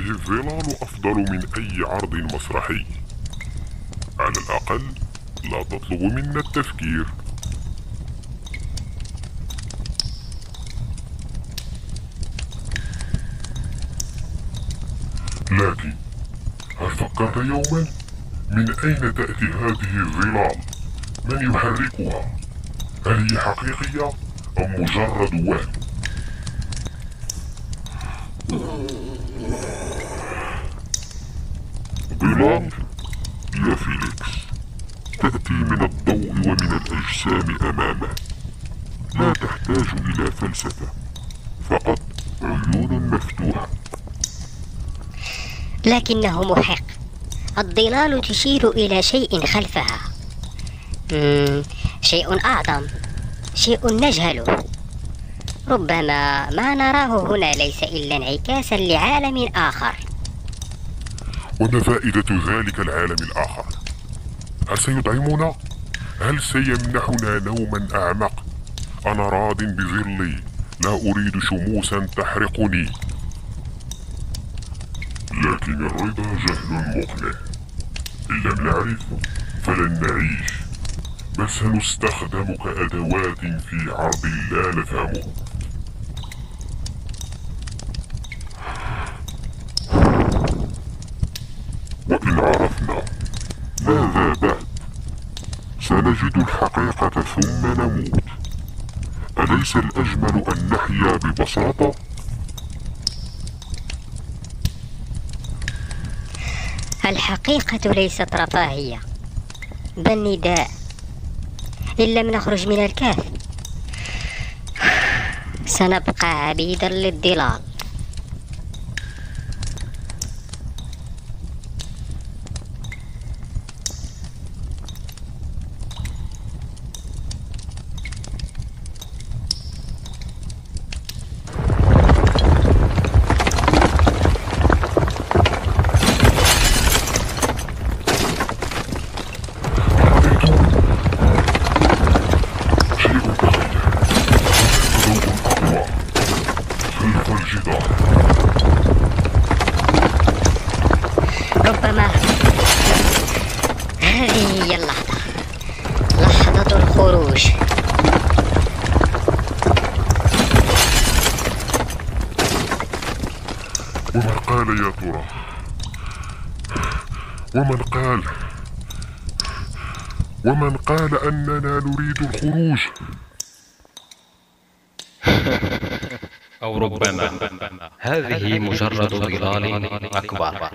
الظلال أفضل من أي عرض مسرحي. على الأقل لا تطلب منا التفكير. لكن هل فكرت يوما من أين تأتي هذه الظلال؟ من يحركها؟ هل هي حقيقية أم مجرد وهم؟ ظلال يا فيليكس تأتي من الضوء ومن الأجسام أمامه، لا تحتاج إلى فلسفة، فقط عيون مفتوحة. لكنه محق. الظلال تشير إلى شيء خلفها، شيء أعظم، شيء نجهله. ربما ما نراه هنا ليس إلا انعكاسا لعالم آخر. وما فائدة ذلك العالم الآخر؟ هل سيطعمنا؟ هل سيمنحنا نوما أعمق؟ أنا راض بظلي، لا أريد شموسا تحرقني. لكن الرضا جهل مقنع. إن لم نعرف فلن نعيش، بل سنستخدم كأدوات في عرض لا نفهمه. وإن عرفنا ماذا بعد؟ سنجد الحقيقة ثم نموت. أليس الأجمل أن نحيا ببساطة؟ الحقيقة ليست رفاهية، بل نداء. إن لم نخرج من الكهف سنبقى عبيدا للظلال. ربما هذه هي اللحظة، لحظة الخروج. ومن قال يا ترى؟ ومن قال أننا نريد الخروج؟ أو ربما هذه مجرد ظلال أكبر.